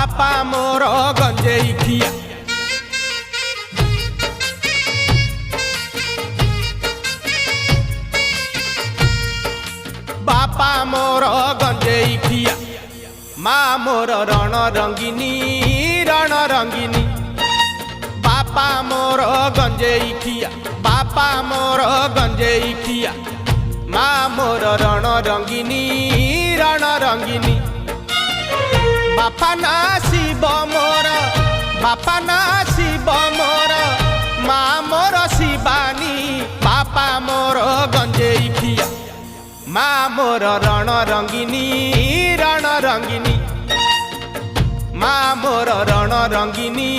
बापा मोर गंजेई खिया बापा मोर गंजेई खिया माँ मोर रण रंगिनी बापा मोर गंजेई खिया बापा मोर गंजेई खिया माँ मोर रण रंगिनी बापा ना शिव मोर बापा ना शिव मोर माँ मोर शिवानी बापा मोर गंजेई खिया माँ मोर रण रंगिनी माँ मोर रण रंगिनी